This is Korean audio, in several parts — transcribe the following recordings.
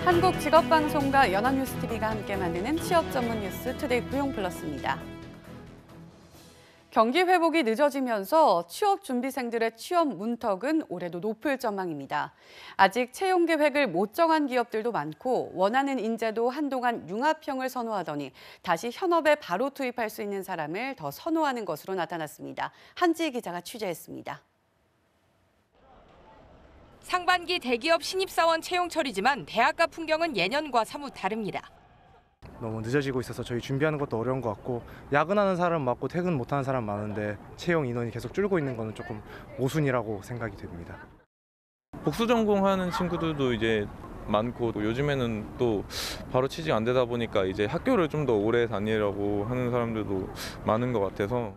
한국직업방송과 연합뉴스TV가 함께 만드는 취업 전문 뉴스 투데이 고용플러스입니다. 경기 회복이 늦어지면서 취업 준비생들의 취업 문턱은 올해도 높을 전망입니다. 아직 채용 계획을 못 정한 기업들도 많고 원하는 인재도 한동안 융합형을 선호하더니 다시 현업에 바로 투입할 수 있는 사람을 더 선호하는 것으로 나타났습니다. 한지희 기자가 취재했습니다. 상반기 대기업 신입사원 채용철이지만 대학가 풍경은 예년과 사뭇 다릅니다. 너무 늦어지고 있어서 저희 준비하는 것도 어려운 것 같고 야근하는 사람 많고 퇴근 못하는 사람 많은데 채용 인원이 계속 줄고 있는 거는 조금 모순이라고 생각이 됩니다. 복수 전공하는 친구들도 이제 많고 요즘에는 또 바로 취직 안 되다 보니까 이제 학교를 좀 더 오래 다니려고 하는 사람들도 많은 것 같아서.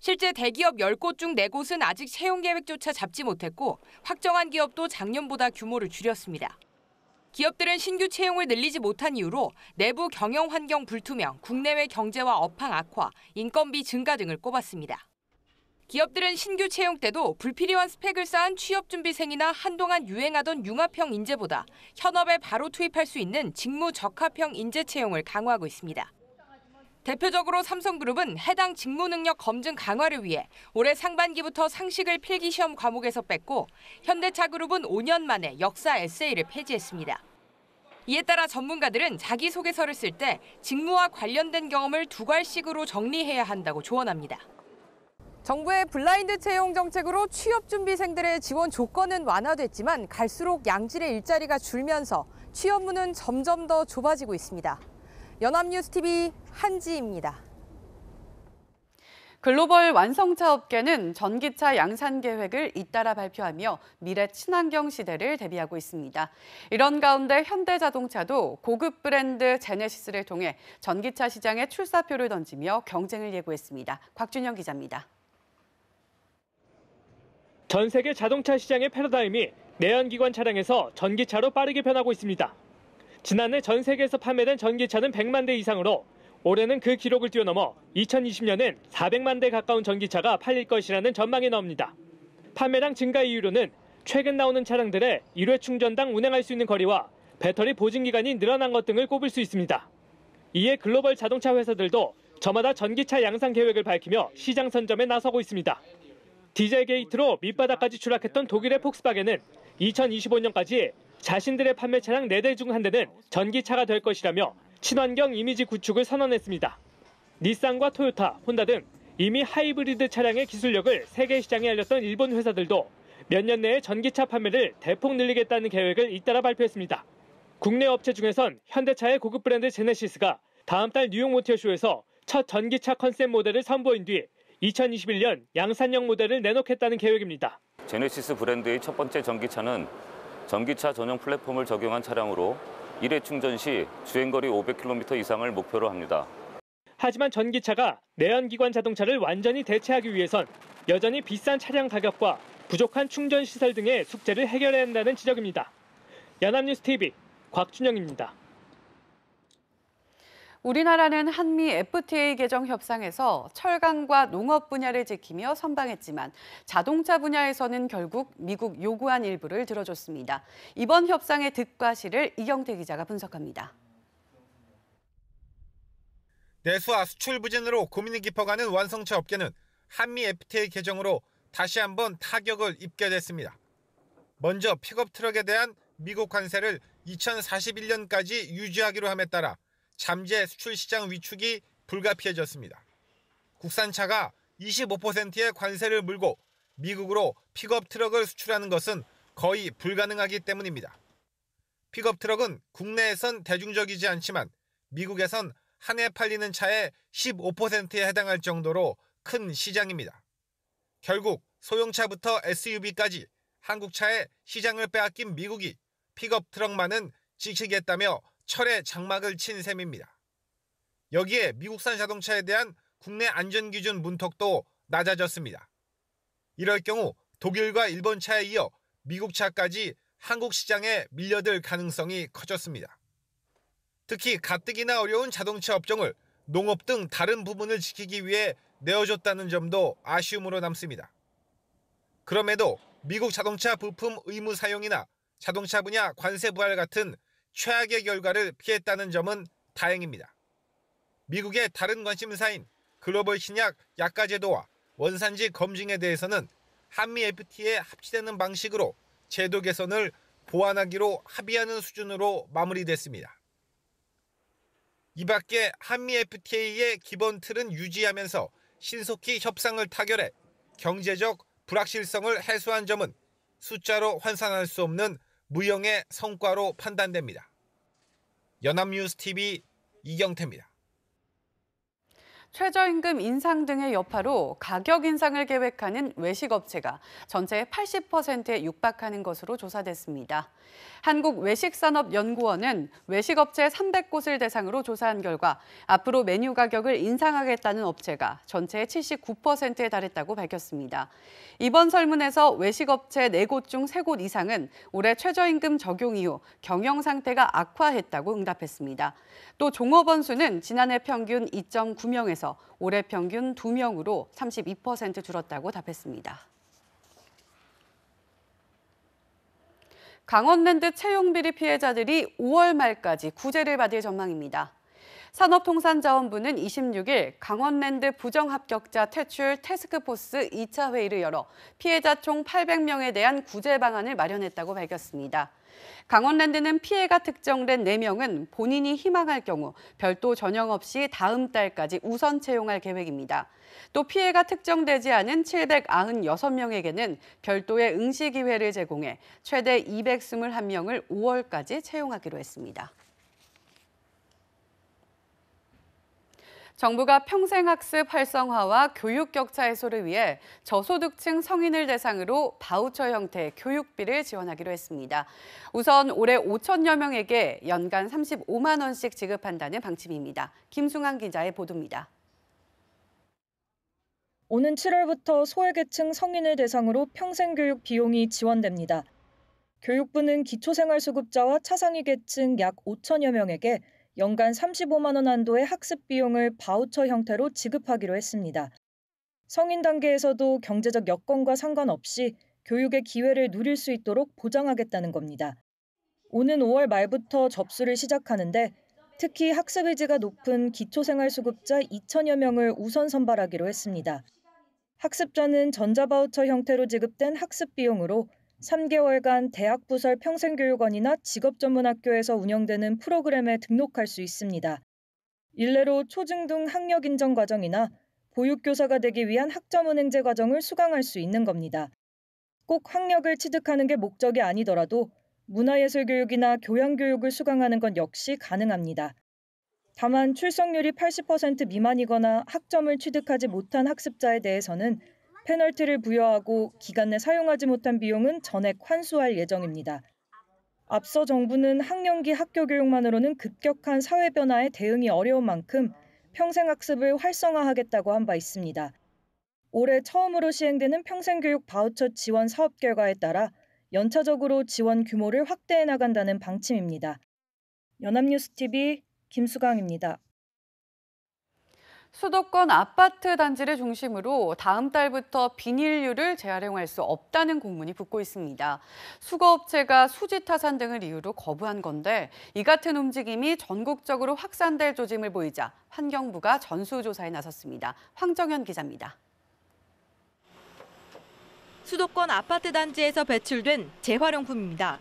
실제 대기업 10곳 중 4곳은 아직 채용 계획조차 잡지 못했고 확정한 기업도 작년보다 규모를 줄였습니다. 기업들은 신규 채용을 늘리지 못한 이유로 내부 경영 환경 불투명, 국내외 경제와 업황 악화, 인건비 증가 등을 꼽았습니다. 기업들은 신규 채용 때도 불필요한 스펙을 쌓은 취업준비생이나 한동안 유행하던 융합형 인재보다 현업에 바로 투입할 수 있는 직무 적합형 인재 채용을 강화하고 있습니다. 대표적으로 삼성그룹은 해당 직무 능력 검증 강화를 위해 올해 상반기부터 상식을 필기시험 과목에서 뺐고 현대차그룹은 5년 만에 역사 에세이를 폐지했습니다. 이에 따라 전문가들은 자기소개서를 쓸 때 직무와 관련된 경험을 2괄식으로 정리해야 한다고 조언합니다. 정부의 블라인드 채용 정책으로 취업준비생들의 지원 조건은 완화됐지만 갈수록 양질의 일자리가 줄면서 취업문은 점점 더 좁아지고 있습니다. 연합뉴스TV 한지입니다. 글로벌 완성차 업계는 전기차 양산 계획을 잇따라 발표하며 미래 친환경 시대를 대비하고 있습니다. 이런 가운데 현대자동차도 고급 브랜드 제네시스를 통해 전기차 시장에 출사표를 던지며 경쟁을 예고했습니다. 곽준영 기자입니다. 전 세계 자동차 시장의 패러다임이 내연기관 차량에서 전기차로 빠르게 변하고 있습니다. 지난해 전 세계에서 판매된 전기차는 100만 대 이상으로 올해는 그 기록을 뛰어넘어 2020년엔 400만 대 가까운 전기차가 팔릴 것이라는 전망이 나옵니다. 판매량 증가 이유로는 최근 나오는 차량들의 1회 충전당 운행할 수 있는 거리와 배터리 보증 기간이 늘어난 것 등을 꼽을 수 있습니다. 이에 글로벌 자동차 회사들도 저마다 전기차 양산 계획을 밝히며 시장 선점에 나서고 있습니다. 디젤 게이트로 밑바닥까지 추락했던 독일의 폭스바겐은 2025년까지 자신들의 판매 차량 4대 중 1대는 전기차가 될 것이라며 친환경 이미지 구축을 선언했습니다. 닛산과 토요타, 혼다 등 이미 하이브리드 차량의 기술력을 세계 시장에 알렸던 일본 회사들도 몇 년 내에 전기차 판매를 대폭 늘리겠다는 계획을 잇따라 발표했습니다. 국내 업체 중에선 현대차의 고급 브랜드 제네시스가 다음 달 뉴욕 모터쇼에서 첫 전기차 컨셉 모델을 선보인 뒤 2021년 양산형 모델을 내놓겠다는 계획입니다. 제네시스 브랜드의 첫 번째 전기차는 전기차 전용 플랫폼을 적용한 차량으로 1회 충전 시 주행거리 500km 이상을 목표로 합니다. 하지만 전기차가 내연기관 자동차를 완전히 대체하기 위해선 여전히 비싼 차량 가격과 부족한 충전 시설 등의 숙제를 해결해야 한다는 지적입니다. 연합뉴스TV 곽준영입니다. 우리나라는 한미 FTA 개정 협상에서 철강과 농업 분야를 지키며 선방했지만 자동차 분야에서는 결국 미국 요구한 일부를 들어줬습니다. 이번 협상의 득과 실을 이경태 기자가 분석합니다. 내수와 수출 부진으로 고민이 깊어가는 완성차 업계는 한미 FTA 개정으로 다시 한번 타격을 입게 됐습니다. 먼저 픽업 트럭에 대한 미국 관세를 2041년까지 유지하기로 함에 따라 잠재 수출 시장 위축이 불가피해졌습니다. 국산차가 25%의 관세를 물고 미국으로 픽업 트럭을 수출하는 것은 거의 불가능하기 때문입니다. 픽업 트럭은 국내에선 대중적이지 않지만 미국에선 한 해 팔리는 차의 15%에 해당할 정도로 큰 시장입니다. 결국 소형차부터 SUV까지 한국차의 시장을 빼앗긴 미국이 픽업 트럭만은 지키겠다며 철의 장막을 친 셈입니다. 여기에 미국산 자동차에 대한 국내 안전기준 문턱도 낮아졌습니다. 이럴 경우 독일과 일본 차에 이어 미국 차까지 한국 시장에 밀려들 가능성이 커졌습니다. 특히 가뜩이나 어려운 자동차 업종을 농업 등 다른 부분을 지키기 위해 내어줬다는 점도 아쉬움으로 남습니다. 그럼에도 미국 자동차 부품 의무 사용이나 자동차 분야 관세 부활 같은 최악의 결과를 피했다는 점은 다행입니다. 미국의 다른 관심사인 글로벌 신약 약가제도와 원산지 검증에 대해서는 한미 FTA에 합치되는 방식으로 제도 개선을 보완하기로 합의하는 수준으로 마무리됐습니다. 이 밖에 한미 FTA의 기본 틀은 유지하면서 신속히 협상을 타결해 경제적 불확실성을 해소한 점은 숫자로 환산할 수 없는 무형의 성과로 판단됩니다. 연합뉴스TV 이경태입니다. 최저임금 인상 등의 여파로 가격 인상을 계획하는 외식업체가 전체의 80%에 육박하는 것으로 조사됐습니다. 한국외식산업연구원은 외식업체 300곳을 대상으로 조사한 결과 앞으로 메뉴 가격을 인상하겠다는 업체가 전체의 79%에 달했다고 밝혔습니다. 이번 설문에서 외식업체 4곳 중 3곳 이상은 올해 최저임금 적용 이후 경영 상태가 악화했다고 응답했습니다. 또 종업원 수는 지난해 평균 2.9명에서 올해 평균 2명으로 32% 줄었다고 답했습니다. 강원랜드 채용비리 피해자들이 5월 말까지 구제를 받을 전망입니다. 산업통상자원부는 26일 강원랜드 부정합격자 퇴출 태스크포스 2차 회의를 열어 피해자 총 800명에 대한 구제 방안을 마련했다고 밝혔습니다. 강원랜드는 피해가 특정된 4명은 본인이 희망할 경우 별도 전형 없이 다음 달까지 우선 채용할 계획입니다. 또 피해가 특정되지 않은 796명에게는 별도의 응시 기회를 제공해 최대 221명을 5월까지 채용하기로 했습니다. 정부가 평생학습 활성화와 교육 격차 해소를 위해 저소득층 성인을 대상으로 바우처 형태의 교육비를 지원하기로 했습니다. 우선 올해 5천여 명에게 연간 35만 원씩 지급한다는 방침입니다. 김승환 기자의 보도입니다. 오는 7월부터 소외계층 성인을 대상으로 평생교육 비용이 지원됩니다. 교육부는 기초생활수급자와 차상위 계층 약 5천여 명에게 연간 35만 원 한도의 학습 비용을 바우처 형태로 지급하기로 했습니다. 성인 단계에서도 경제적 여건과 상관없이 교육의 기회를 누릴 수 있도록 보장하겠다는 겁니다. 오는 5월 말부터 접수를 시작하는데 특히 학습 의지가 높은 기초생활수급자 2천여 명을 우선 선발하기로 했습니다. 학습자는 전자바우처 형태로 지급된 학습 비용으로 3개월간 대학 부설 평생교육원이나 직업전문학교에서 운영되는 프로그램에 등록할 수 있습니다. 일례로 초중등 학력 인정 과정이나 보육교사가 되기 위한 학점은행제 과정을 수강할 수 있는 겁니다. 꼭 학력을 취득하는 게 목적이 아니더라도 문화예술교육이나 교양교육을 수강하는 건 역시 가능합니다. 다만 출석률이 80% 미만이거나 학점을 취득하지 못한 학습자에 대해서는 페널티를 부여하고 기간 내 사용하지 못한 비용은 전액 환수할 예정입니다. 앞서 정부는 학령기 학교 교육만으로는 급격한 사회 변화에 대응이 어려운 만큼 평생학습을 활성화하겠다고 한 바 있습니다. 올해 처음으로 시행되는 평생교육 바우처 지원 사업 결과에 따라 연차적으로 지원 규모를 확대해 나간다는 방침입니다. 연합뉴스TV 김수강입니다. 수도권 아파트 단지를 중심으로 다음 달부터 비닐류를 재활용할 수 없다는 공문이 붙고 있습니다. 수거업체가 수지 타산 등을 이유로 거부한 건데 이 같은 움직임이 전국적으로 확산될 조짐을 보이자 환경부가 전수조사에 나섰습니다. 황정현 기자입니다. 수도권 아파트 단지에서 배출된 재활용품입니다.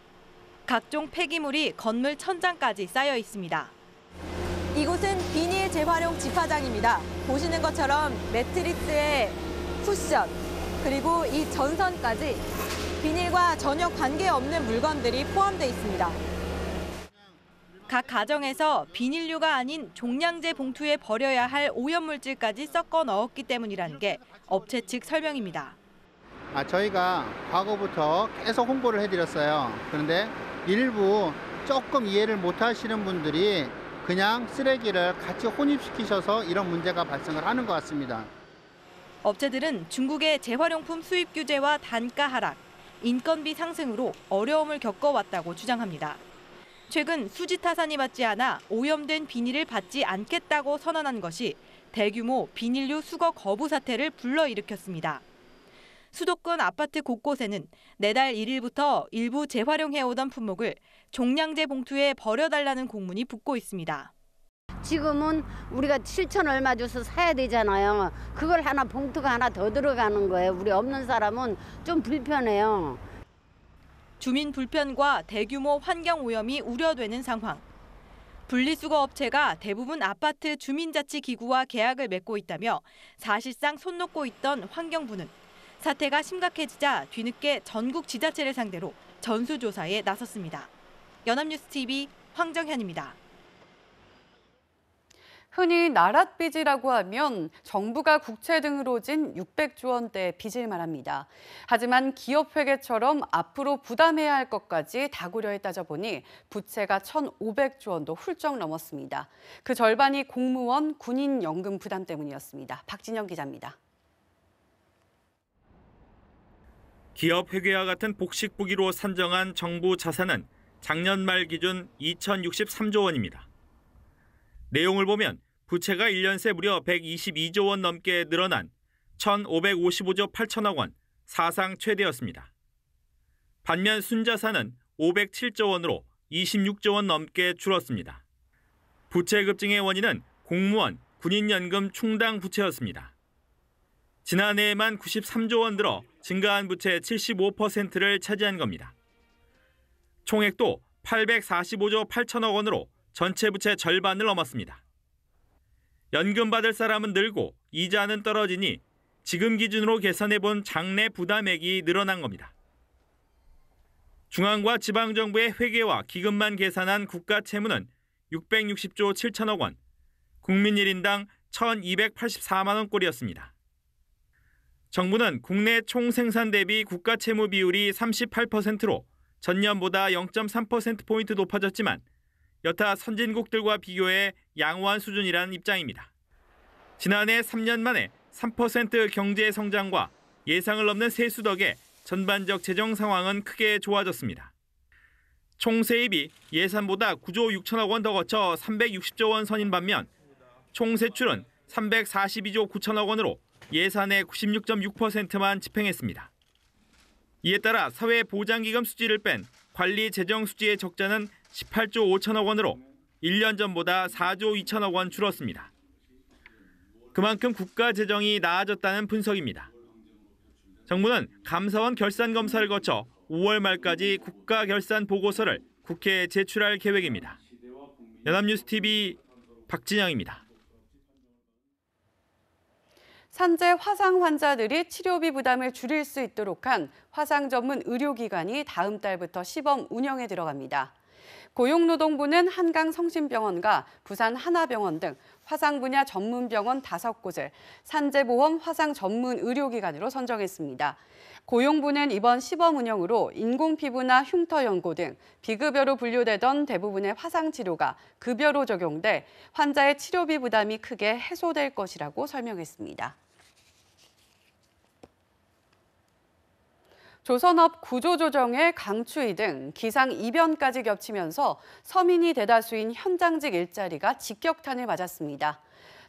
각종 폐기물이 건물 천장까지 쌓여 있습니다. 이곳은 비닐 재활용 집화장입니다. 보시는 것처럼 매트리스에 쿠션, 그리고 이 전선까지 비닐과 전혀 관계없는 물건들이 포함되어 있습니다. 각 가정에서 비닐류가 아닌 종량제 봉투에 버려야 할 오염물질까지 섞어 넣었기 때문이라는 게 업체 측 설명입니다. 저희가 과거부터 계속 홍보를 해드렸어요. 그런데 일부 조금 이해를 못하시는 분들이 그냥 쓰레기를 같이 혼입시키셔서 이런 문제가 발생을 하는 것 같습니다. 업체들은 중국의 재활용품 수입 규제와 단가 하락, 인건비 상승으로 어려움을 겪어왔다고 주장합니다. 최근 수지 타산이 맞지 않아 오염된 비닐을 받지 않겠다고 선언한 것이 대규모 비닐류 수거 거부 사태를 불러일으켰습니다. 수도권 아파트 곳곳에는 내달 1일부터 일부 재활용해오던 품목을 종량제 봉투에 버려달라는 공문이 붙고 있습니다. 지금은 우리가 7천 얼마 줘서 사야 되잖아요. 그걸 하나 봉투가 하나 더 들어가는 거예요. 우리 없는 사람은 좀 불편해요. 주민 불편과 대규모 환경 오염이 우려되는 상황. 분리수거 업체가 대부분 아파트 주민자치기구와 계약을 맺고 있다며 사실상 손 놓고 있던 환경부는 사태가 심각해지자 뒤늦게 전국 지자체를 상대로 전수조사에 나섰습니다. 연합뉴스TV 황정현입니다. 흔히 나랏빚이라고 하면 정부가 국채 등으로 진 600조 원대 빚을 말합니다. 하지만 기업회계처럼 앞으로 부담해야 할 것까지 다 고려해 따져보니 부채가 1,500조 원도 훌쩍 넘었습니다. 그 절반이 공무원, 군인 연금 부담 때문이었습니다. 박진영 기자입니다. 기업회계와 같은 복식부기로 산정한 정부 자산은 작년 말 기준 2,063조 원입니다. 내용을 보면 부채가 1년 새 무려 122조 원 넘게 늘어난 1,555조 8천억 원, 사상 최대였습니다. 반면 순자산은 507조 원으로 26조 원 넘게 줄었습니다. 부채 급증의 원인은 공무원, 군인연금 충당 부채였습니다. 지난해에만 93조 원 들어 증가한 부채 75%를 차지한 겁니다. 총액도 845조 8천억 원으로 전체 부채 절반을 넘었습니다. 연금 받을 사람은 늘고 이자는 떨어지니 지금 기준으로 계산해본 장래 부담액이 늘어난 겁니다. 중앙과 지방정부의 회계와 기금만 계산한 국가 채무는 660조 7천억 원, 국민 1인당 1,284만 원꼴이었습니다. 정부는 국내 총생산 대비 국가 채무 비율이 38%로 전년보다 0.3%포인트 높아졌지만 여타 선진국들과 비교해 양호한 수준이라는 입장입니다. 지난해 3년 만에 3% 경제 성장과 예상을 넘는 세수 덕에 전반적 재정 상황은 크게 좋아졌습니다. 총 세입이 예산보다 9조 6천억 원 더 거쳐 360조 원 선인 반면 총 세출은 342조 9천억 원으로 예산의 96.6%만 집행했습니다. 이에 따라 사회보장기금 수지를 뺀 관리 재정 수지의 적자는 18조 5천억 원으로 1년 전보다 4조 2천억 원 줄었습니다. 그만큼 국가 재정이 나아졌다는 분석입니다. 정부는 감사원 결산 검사를 거쳐 5월 말까지 국가 결산 보고서를 국회에 제출할 계획입니다. 연합뉴스TV 박진영입니다. 산재 화상 환자들이 치료비 부담을 줄일 수 있도록 한 화상 전문 의료기관이 다음 달부터 시범 운영에 들어갑니다. 고용노동부는 한강성심병원과 부산 하나병원 등 화상 분야 전문 병원 5곳을 산재보험 화상 전문 의료기관으로 선정했습니다. 고용부는 이번 시범 운영으로 인공피부나 흉터 연고 등 비급여로 분류되던 대부분의 화상 치료가 급여로 적용돼 환자의 치료비 부담이 크게 해소될 것이라고 설명했습니다. 조선업 구조조정의 강추위 등 기상이변까지 겹치면서 서민이 대다수인 현장직 일자리가 직격탄을 맞았습니다.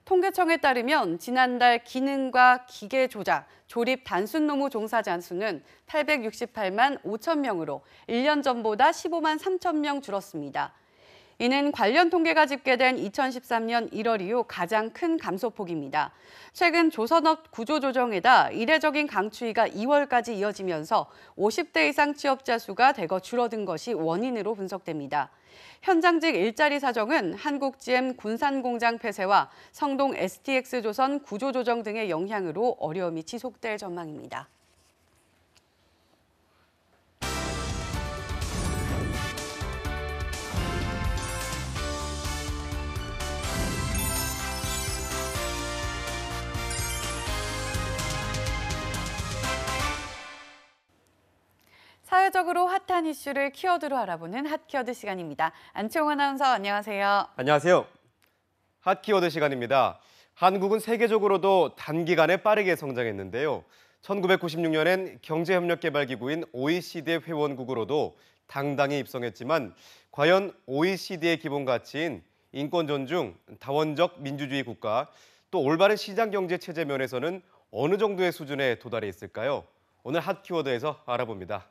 통계청에 따르면 지난달 기능과 기계 조작, 조립 단순 노무 종사자 수는 868만 5천 명으로 1년 전보다 15만 3천 명 줄었습니다. 이는 관련 통계가 집계된 2013년 1월 이후 가장 큰 감소폭입니다. 최근 조선업 구조조정에다 이례적인 강추위가 2월까지 이어지면서 50대 이상 취업자 수가 대거 줄어든 것이 원인으로 분석됩니다. 현장직 일자리 사정은 한국GM 군산공장 폐쇄와 성동 STX조선 구조조정 등의 영향으로 어려움이 지속될 전망입니다. 사회적으로 핫한 이슈를 키워드로 알아보는 핫키워드 시간입니다. 안치홍 아나운서 안녕하세요. 안녕하세요. 핫키워드 시간입니다. 한국은 세계적으로도 단기간에 빠르게 성장했는데요. 1996년엔 경제협력개발기구인 OECD의 회원국으로도 당당히 입성했지만 과연 OECD의 기본 가치인 인권 존중, 다원적 민주주의 국가, 또 올바른 시장경제 체제 면에서는 어느 정도의 수준에 도달해 있을까요? 오늘 핫 키워드에서 알아봅니다.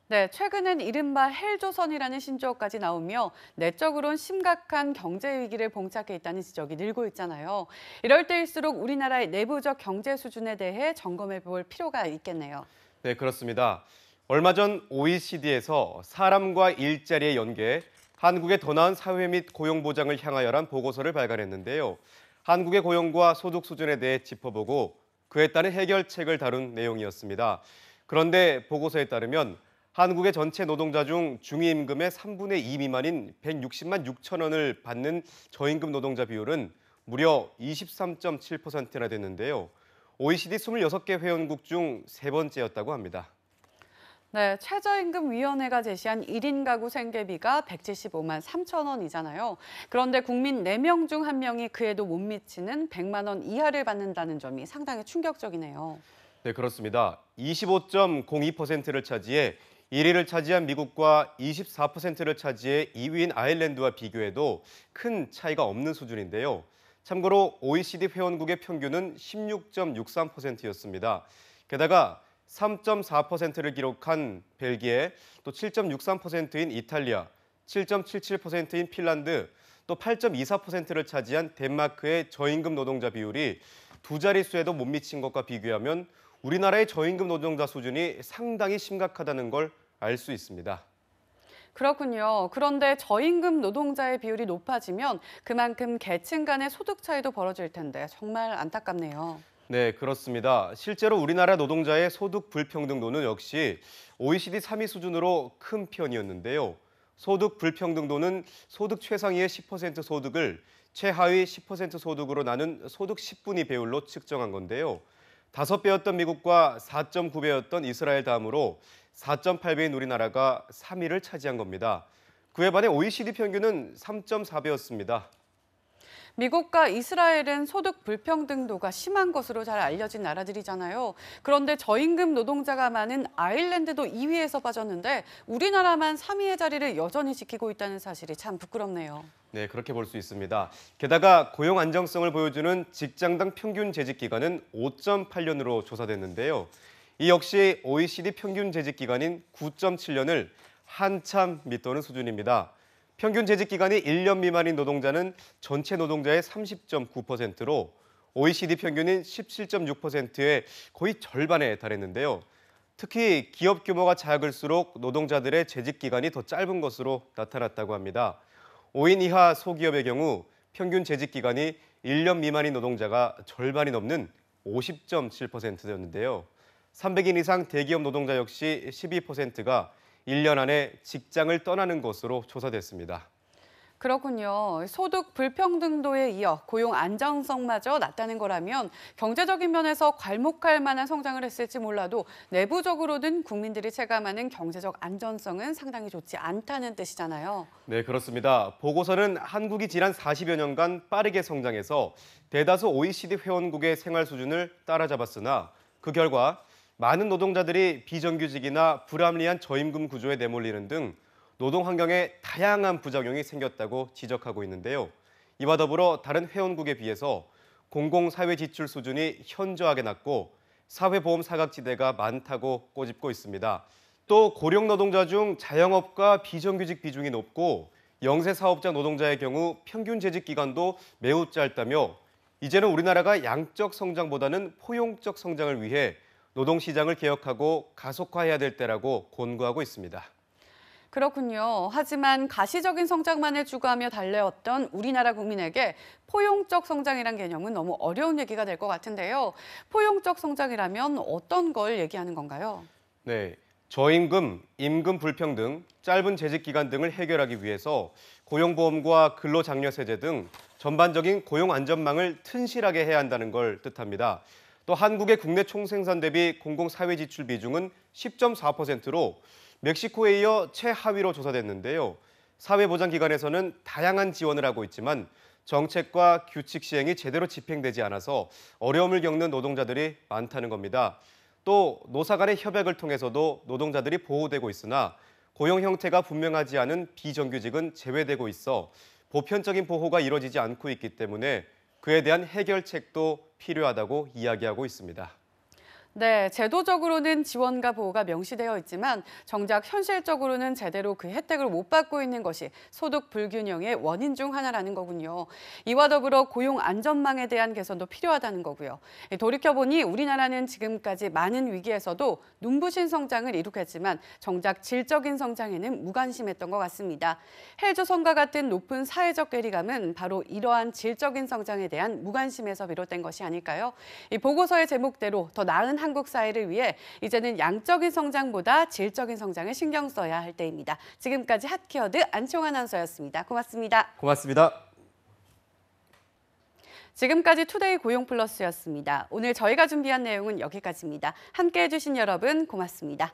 네, 최근엔 이른바 헬조선이라는 신조어까지 나오며 내적으론 심각한 경제 위기를 봉착해 있다는 지적이 늘고 있잖아요. 이럴 때일수록 우리나라의 내부적 경제 수준에 대해 점검해 볼 필요가 있겠네요. 네, 그렇습니다. 얼마 전 OECD에서 사람과 일자리의 연계, 한국의 더 나은 사회 및 고용 보장을 향하여란 보고서를 발간했는데요. 한국의 고용과 소득 수준에 대해 짚어보고 그에 따른 해결책을 다룬 내용이었습니다. 그런데 보고서에 따르면 한국의 전체 노동자 중 중위임금의 3분의 2 미만인 160만 6천 원을 받는 저임금 노동자 비율은 무려 23.7%나 됐는데요. OECD 26개 회원국 중 세 번째였다고 합니다. 네, 최저임금위원회가 제시한 1인 가구 생계비가 175만 3천 원이잖아요. 그런데 국민 4명 중 1명이 그에도 못 미치는 100만 원 이하를 받는다는 점이 상당히 충격적이네요. 네, 그렇습니다. 25.02%를 차지해 1위를 차지한 미국과 24%를 차지해 2위인 아일랜드와 비교해도 큰 차이가 없는 수준인데요. 참고로 OECD 회원국의 평균은 16.63%였습니다. 게다가 3.4%를 기록한 벨기에, 또 7.63%인 이탈리아, 7.77%인 핀란드, 또 8.24%를 차지한 덴마크의 저임금 노동자 비율이 두 자릿수에도 못 미친 것과 비교하면 우리나라의 저임금 노동자 수준이 상당히 심각하다는 걸 알 수 있습니다. 그렇군요. 그런데 저임금 노동자의 비율이 높아지면 그만큼 계층 간의 소득 차이도 벌어질 텐데 정말 안타깝네요. 네, 그렇습니다. 실제로 우리나라 노동자의 소득 불평등도는 역시 OECD 3위 수준으로 큰 편이었는데요. 소득 불평등도는 소득 최상위의 10% 소득을 최하위 10% 소득으로 나눈 소득 10분위 배율로 측정한 건데요. 5배였던 미국과 4.9배였던 이스라엘 다음으로 4.8배인 우리나라가 3위를 차지한 겁니다. 그에 반해 OECD 평균은 3.4배였습니다. 미국과 이스라엘은 소득 불평등도가 심한 것으로 잘 알려진 나라들이잖아요. 그런데 저임금 노동자가 많은 아일랜드도 2위에서 빠졌는데 우리나라만 3위의 자리를 여전히 지키고 있다는 사실이 참 부끄럽네요. 네, 그렇게 볼 수 있습니다. 게다가 고용 안정성을 보여주는 직장당 평균 재직 기간은 5.8년으로 조사됐는데요. 이 역시 OECD 평균 재직 기간인 9.7년을 한참 밑도는 수준입니다. 평균 재직 기간이 1년 미만인 노동자는 전체 노동자의 30.9%로 OECD 평균인 17.6%의 거의 절반에 달했는데요. 특히 기업 규모가 작을수록 노동자들의 재직 기간이 더 짧은 것으로 나타났다고 합니다. 5인 이하 소기업의 경우 평균 재직 기간이 1년 미만인 노동자가 절반이 넘는 50.7%였는데요. 300인 이상 대기업 노동자 역시 12%가 1년 안에 직장을 떠나는 것으로 조사됐습니다. 그렇군요. 소득 불평등도에 이어 고용 안정성마저 낮다는 거라면 경제적인 면에서 괄목할 만한 성장을 했을지 몰라도 내부적으로는 국민들이 체감하는 경제적 안전성은 상당히 좋지 않다는 뜻이잖아요. 네, 그렇습니다. 보고서는 한국이 지난 40여 년간 빠르게 성장해서 대다수 OECD 회원국의 생활 수준을 따라잡았으나 그 결과 많은 노동자들이 비정규직이나 불합리한 저임금 구조에 내몰리는 등 노동 환경에 다양한 부작용이 생겼다고 지적하고 있는데요. 이와 더불어 다른 회원국에 비해서 공공사회 지출 수준이 현저하게 낮고 사회보험 사각지대가 많다고 꼬집고 있습니다. 또 고령 노동자 중 자영업과 비정규직 비중이 높고 영세 사업자 노동자의 경우 평균 재직 기간도 매우 짧다며 이제는 우리나라가 양적 성장보다는 포용적 성장을 위해 노동시장을 개혁하고 가속화해야 될 때라고 권고하고 있습니다. 그렇군요. 하지만 가시적인 성장만을 추구하며 달려왔던 우리나라 국민에게 포용적 성장이란 개념은 너무 어려운 얘기가 될 것 같은데요. 포용적 성장이라면 어떤 걸 얘기하는 건가요? 네, 저임금, 임금 불평등, 짧은 재직 기간 등을 해결하기 위해서 고용보험과 근로장려세제 등 전반적인 고용 안전망을 튼실하게 해야 한다는 걸 뜻합니다. 또 한국의 국내 총생산 대비 공공사회지출 비중은 10.4%로 멕시코에 이어 최하위로 조사됐는데요. 사회보장기관에서는 다양한 지원을 하고 있지만 정책과 규칙 시행이 제대로 집행되지 않아서 어려움을 겪는 노동자들이 많다는 겁니다. 또 노사 간의 협약을 통해서도 노동자들이 보호되고 있으나 고용 형태가 분명하지 않은 비정규직은 제외되고 있어 보편적인 보호가 이루어지지 않고 있기 때문에 그에 대한 해결책도 필요하다고 이야기하고 있습니다. 네, 제도적으로는 지원과 보호가 명시되어 있지만 정작 현실적으로는 제대로 그 혜택을 못 받고 있는 것이 소득 불균형의 원인 중 하나라는 거군요. 이와 더불어 고용 안전망에 대한 개선도 필요하다는 거고요. 돌이켜보니 우리나라는 지금까지 많은 위기에서도 눈부신 성장을 이룩했지만 정작 질적인 성장에는 무관심했던 것 같습니다. 헬조선과 같은 높은 사회적 괴리감은 바로 이러한 질적인 성장에 대한 무관심에서 비롯된 것이 아닐까요? 이 보고서의 제목대로 더 나은 한국 사회를 위해 이제는 양적인 성장보다 질적인 성장을 신경 써야 할 때입니다. 지금까지 핫키워드 안치홍 아나운서였습니다. 고맙습니다. 고맙습니다. 지금까지 투데이 고용플러스였습니다. 오늘 저희가 준비한 내용은 여기까지입니다. 함께해 주신 여러분 고맙습니다.